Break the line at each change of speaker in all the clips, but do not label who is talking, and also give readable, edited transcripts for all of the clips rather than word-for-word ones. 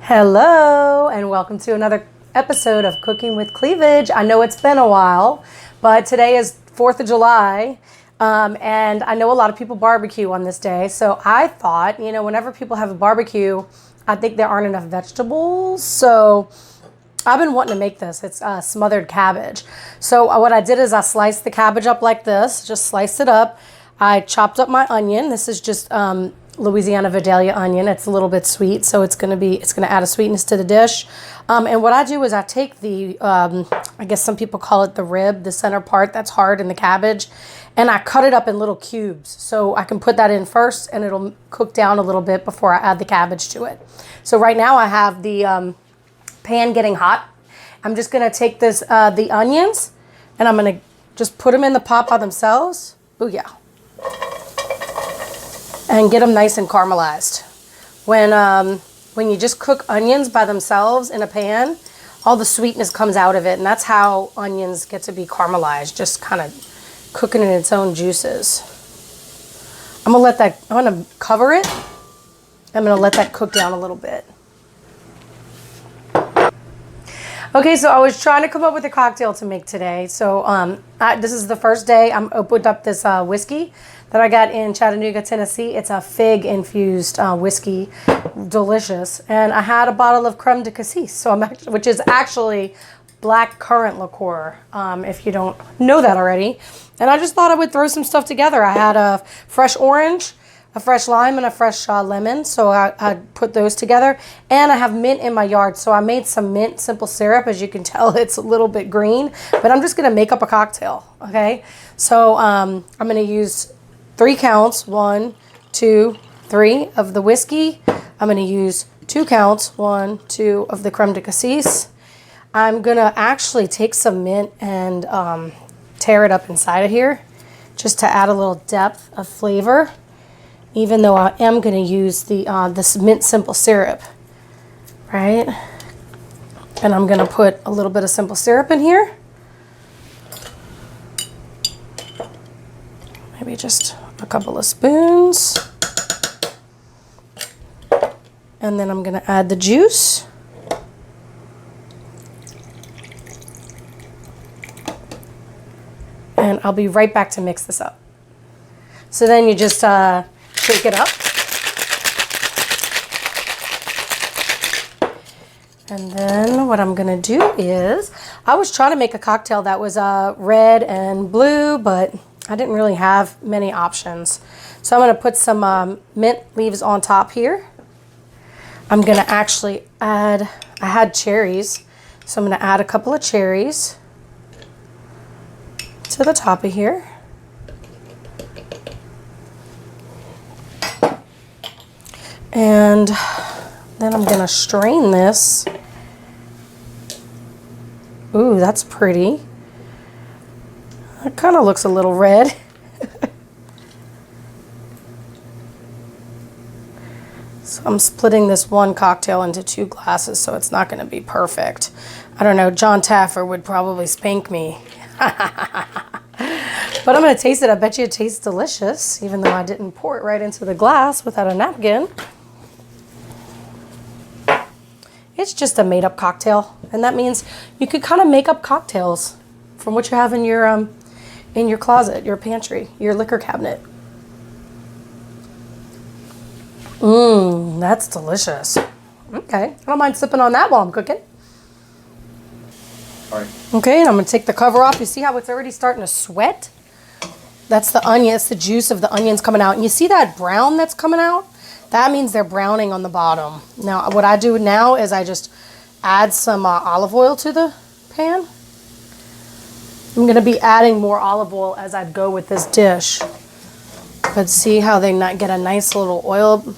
Hello and welcome to another episode of Cooking with Cleavage. I know it's been a while, but today is 4th of July and I know a lot of people barbecue on this day. So I thought, whenever people have a barbecue, I think there aren't enough vegetables. So I've been wanting to make this. It's smothered cabbage. So what I did is I sliced the cabbage up like this, just sliced it up. I chopped up my onion. This is just Louisiana Vidalia onion. It's a little bit sweet, so it's gonna add a sweetness to the dish. And what I do is I take the, I guess some people call it the rib, the center part that's hard in the cabbage, and I cut it up in little cubes. So I can put that in first and it'll cook down a little bit before I add the cabbage to it. So right now I have the pan getting hot. I'm just gonna take this, the onions, and I'm gonna just put them in the pot by themselves. Booyah. And get them nice and caramelized. When you just cook onions by themselves in a pan, all the sweetness comes out of it, and that's how onions get to be caramelized, just kind of cooking in its own juices. I'm gonna cover it. I'm gonna let that cook down a little bit. Okay, so I was trying to come up with a cocktail to make today. So this is the first day I opened up this whiskey that I got in Chattanooga, Tennessee. It's a fig-infused whiskey, delicious. And I had a bottle of Creme De Cassis, which is actually black currant liqueur, if you don't know that already. And I just thought I would throw some stuff together. I had a fresh orange, a fresh lime, and a fresh lemon, so I put those together. And I have mint in my yard, so I made some mint simple syrup. As you can tell, it's a little bit green, but I'm just gonna make up a cocktail, okay? So I'm gonna use 3 counts, 1, 2, 3 of the whiskey. I'm gonna use 2 counts, 1, 2 of the Creme De Cassis. I'm gonna actually take some mint and tear it up inside of here just to add a little depth of flavor, even though I am gonna use this mint simple syrup, right? And I'm gonna put a little bit of simple syrup in here. Maybe just a couple of spoons. And then I'm gonna add the juice. And I'll be right back to mix this up. So then you just shake it up. And then what I'm gonna do is, I was trying to make a cocktail that was red and blue, but I didn't really have many options. So I'm gonna put some mint leaves on top here. I'm gonna actually add, I had cherries, so I'm gonna add a couple of cherries to the top of here. And then I'm gonna strain this. Ooh, that's pretty. It kind of looks a little red. So I'm splitting this one cocktail into 2 glasses, so it's not going to be perfect. I don't know, John Taffer would probably spank me. But I'm going to taste it. I bet you it tastes delicious, even though I didn't pour it right into the glass without a napkin. It's just a made-up cocktail, and that means you could kind of make up cocktails from what you have in your closet, your pantry, your liquor cabinet. Mmm, that's delicious. Okay, I don't mind sipping on that while I'm cooking.
All right.
Okay, and I'm gonna take the cover off. You see how it's already starting to sweat? That's the onion, it's the juice of the onions coming out. And you see that brown that's coming out? That means they're browning on the bottom. Now, what I do now is I just add some olive oil to the pan. I'm going to be adding more olive oil as I go with this dish. But see how they get a nice little oil.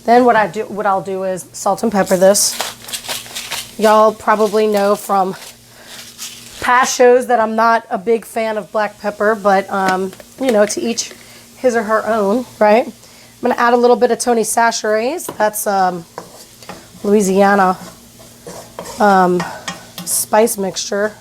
Then what I'll do is salt and pepper this. Y'all probably know from past shows that I'm not a big fan of black pepper, but to each his or her own, right? I'm going to add a little bit of Tony Chachere's. That's Louisiana spice mixture.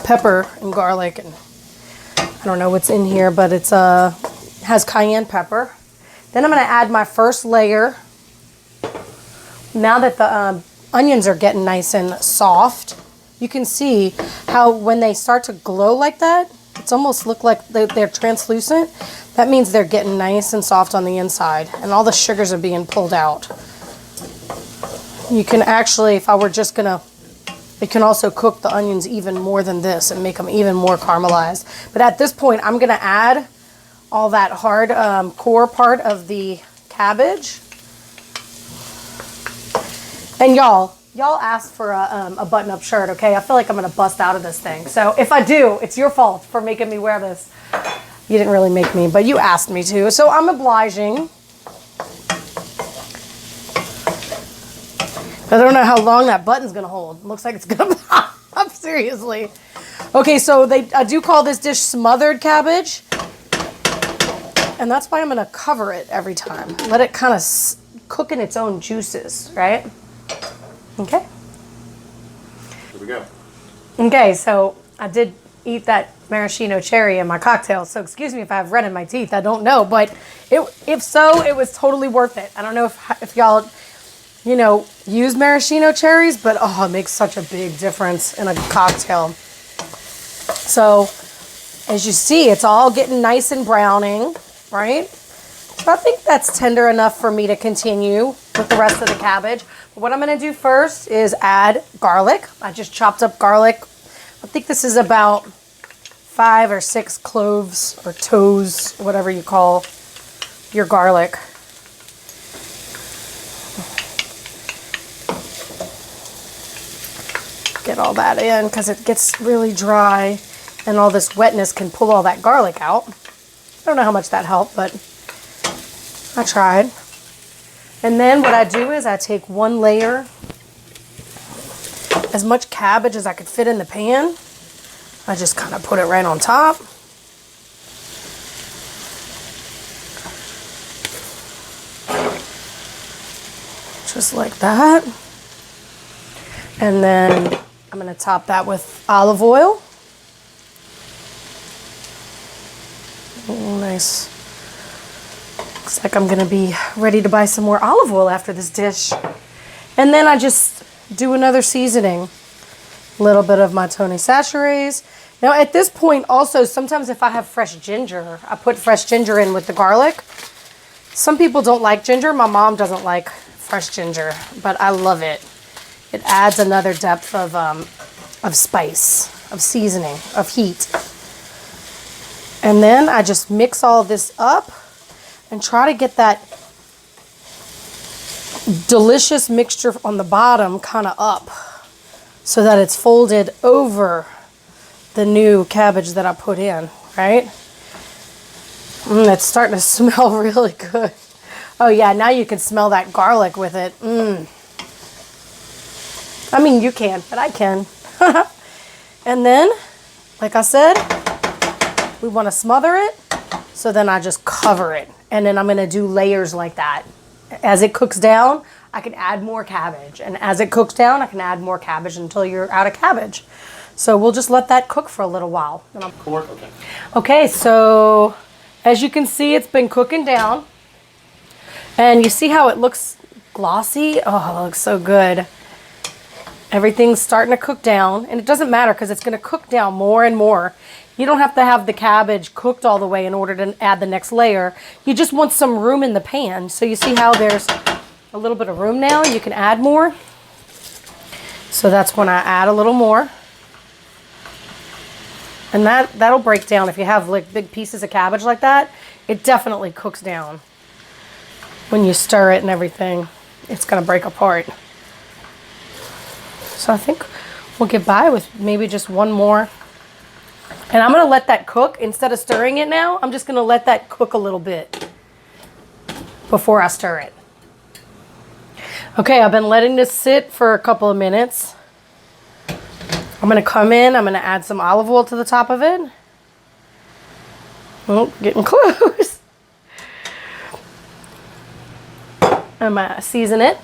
Pepper and garlic, and I don't know what's in here, but it's has cayenne pepper. Then I'm going to add my first layer now that the onions are getting nice and soft, you can see how when they start to glow like that, it's almost look like they're translucent. That means they're getting nice and soft on the inside and all the sugars are being pulled out. You can actually, if I were just gonna, it can also cook the onions even more than this and make them even more caramelized. But at this point, I'm gonna add all that hard core part of the cabbage. And y'all asked for a button-up shirt, okay? I feel like I'm gonna bust out of this thing. So if I do, it's your fault for making me wear this. You didn't really make me, but you asked me to. So I'm obliging. I don't know how long that button's gonna hold. Looks like it's gonna pop up, seriously. Okay, so I do call this dish smothered cabbage. And that's why I'm gonna cover it every time. Let it kind of cook in its own juices, right? Okay.
Here we go.
Okay, so I did eat that maraschino cherry in my cocktail, so excuse me if I have red in my teeth. I don't know, but if so, it was totally worth it. I don't know if y'all, you know, use maraschino cherries, but oh, it makes such a big difference in a cocktail. So as you see, it's all getting nice and browning, right? So I think that's tender enough for me to continue with the rest of the cabbage. But what I'm gonna do first is add garlic. I just chopped up garlic. I think this is about 5 or 6 cloves or toes, whatever you call your garlic. Get all that in because it gets really dry and all this wetness can pull all that garlic out. I don't know how much that helped, but I tried. And then what I do is I take one layer, as much cabbage as I could fit in the pan. I just kind of put it right on top. Just like that. And then I'm going to top that with olive oil. Oh, nice. Looks like I'm going to be ready to buy some more olive oil after this dish. And then I just do another seasoning. A little bit of my Tony Chachere's. Now at this point also, sometimes if I have fresh ginger, I put fresh ginger in with the garlic. Some people don't like ginger. My mom doesn't like fresh ginger, but I love it. It adds another depth of spice, of seasoning, of heat. And then I just mix all this up and try to get that delicious mixture on the bottom kind of up so that it's folded over the new cabbage that I put in, right? It's starting to smell really good. Oh yeah, now you can smell that garlic with it. I mean, you can, but I can. And then, like I said, we want to smother it. So then I just cover it. And then I'm going to do layers like that. As it cooks down, I can add more cabbage. And as it cooks down, I can add more cabbage until you're out of cabbage. So we'll just let that cook for a little while.
Okay.
Okay, so as you can see, it's been cooking down. And you see how it looks glossy? Oh, it looks so good. Everything's starting to cook down. And it doesn't matter because it's going to cook down more and more. You don't have to have the cabbage cooked all the way in order to add the next layer. You just want some room in the pan. So you see how there's a little bit of room now? You can add more. So that's when I add a little more. And that'll break down. If you have like big pieces of cabbage like that, it definitely cooks down. When you stir it and everything, it's going to break apart. So I think we'll get by with maybe just one more. And I'm going to let that cook. Instead of stirring it now, I'm just going to let that cook a little bit before I stir it. Okay, I've been letting this sit for a couple of minutes. I'm going to come in. I'm going to add some olive oil to the top of it. Oh, getting close. I'm going to season it.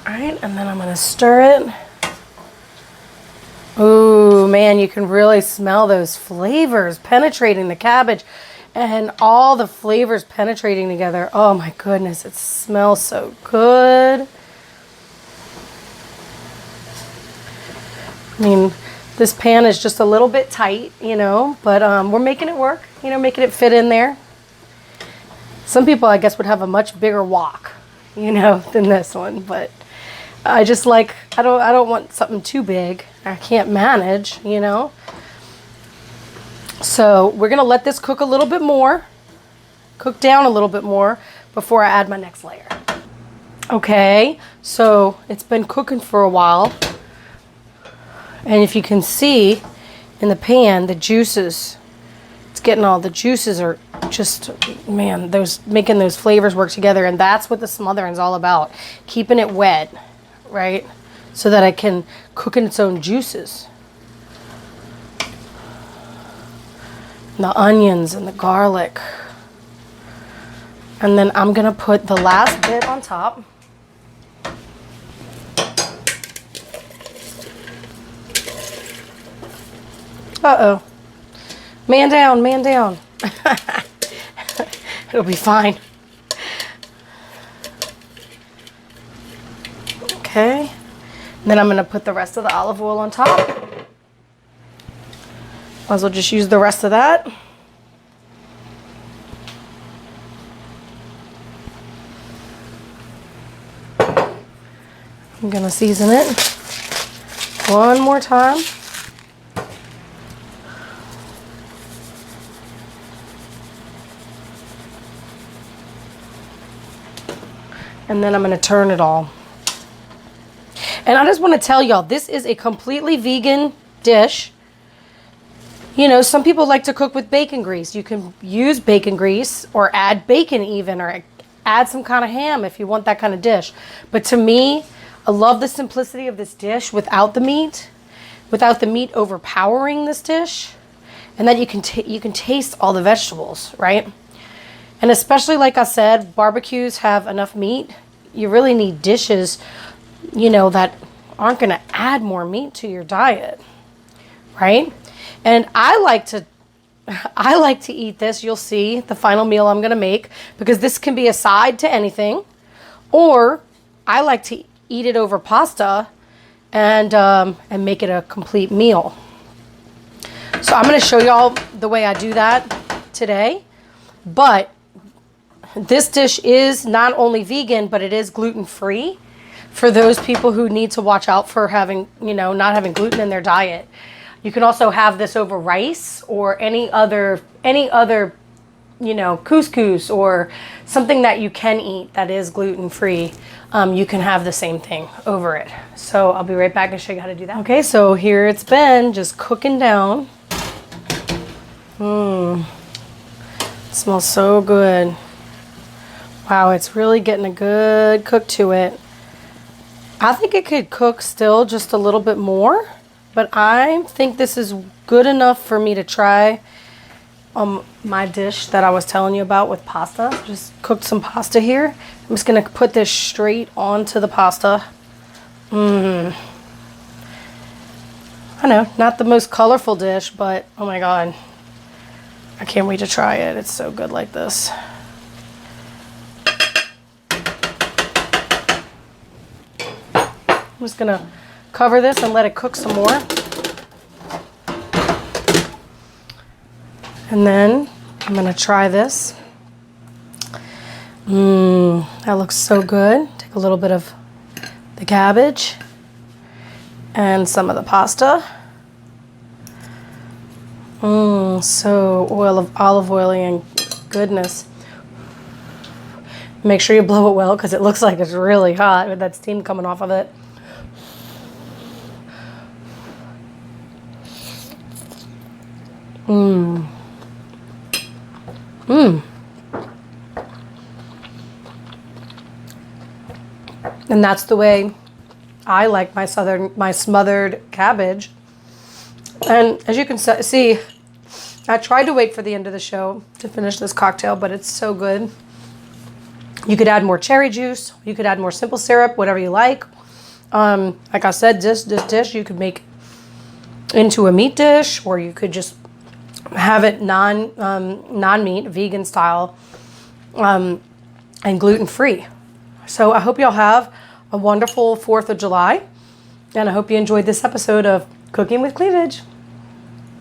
All right, and then I'm going to stir it. Ooh, man, you can really smell those flavors penetrating the cabbage and all the flavors penetrating together. Oh my goodness, it smells so good. I mean, this pan is just a little bit tight, you know, but we're making it work, you know, making it fit in there. Some people, I guess, would have a much bigger wok, you know, than this one, but I just like, I don't want something too big. I can't manage, you know. So we're gonna let this cook a little bit more, cook down a little bit more before I add my next layer. Okay, so it's been cooking for a while. And if you can see in the pan, the juices, it's getting all the juices are just, man, those making those flavors work together. And that's what the smothering is all about. Keeping it wet, right? So that it can cook in its own juices. And the onions and the garlic. And then I'm gonna put the last bit on top. Uh-oh. Man down, man down. It'll be fine. Okay. And then I'm going to put the rest of the olive oil on top. Might as well just use the rest of that. I'm going to season it one more time. And then I'm going to turn it all. And I just want to tell y'all, this is a completely vegan dish. You know, some people like to cook with bacon grease. You can use bacon grease or add bacon even, or add some kind of ham if you want that kind of dish. But to me, I love the simplicity of this dish without the meat overpowering this dish. And that you can taste all the vegetables, right? And especially, like I said, barbecues have enough meat. You really need dishes, you know, that aren't going to add more meat to your diet, right? And I like to eat this. You'll see the final meal I'm going to make, because this can be a side to anything, or I like to eat it over pasta and make it a complete meal. So I'm going to show y'all the way I do that today, but this dish is not only vegan, but it is gluten-free for those people who need to watch out for having, you know, not having gluten in their diet. You can also have this over rice or any other, you know, couscous or something that you can eat that is gluten-free. You can have the same thing over it. So I'll be right back and show you how to do that. Okay, so here it's been just cooking down. It smells so good. Wow, it's really getting a good cook to it. I think it could cook still just a little bit more, but I think this is good enough for me to try my dish that I was telling you about with pasta. Just cooked some pasta here. I'm just gonna put this straight onto the pasta. I know, not the most colorful dish, but oh my God. I can't wait to try it. It's so good like this. I'm just gonna cover this and let it cook some more. And then I'm gonna try this. That looks so good. Take a little bit of the cabbage and some of the pasta. So olive oily and goodness. Make sure you blow it well, because it looks like it's really hot with that steam coming off of it. And that's the way I like my smothered cabbage. And as you can see, I tried to wait for the end of the show to finish this cocktail, but it's so good. You could add more cherry juice. You could add more simple syrup, whatever you like. Like I said, this dish you could make into a meat dish, or you could just have it non-meat, vegan style, and gluten-free. So I hope y'all have a wonderful 4th of July, and I hope you enjoyed this episode of Cooking with Cleavage.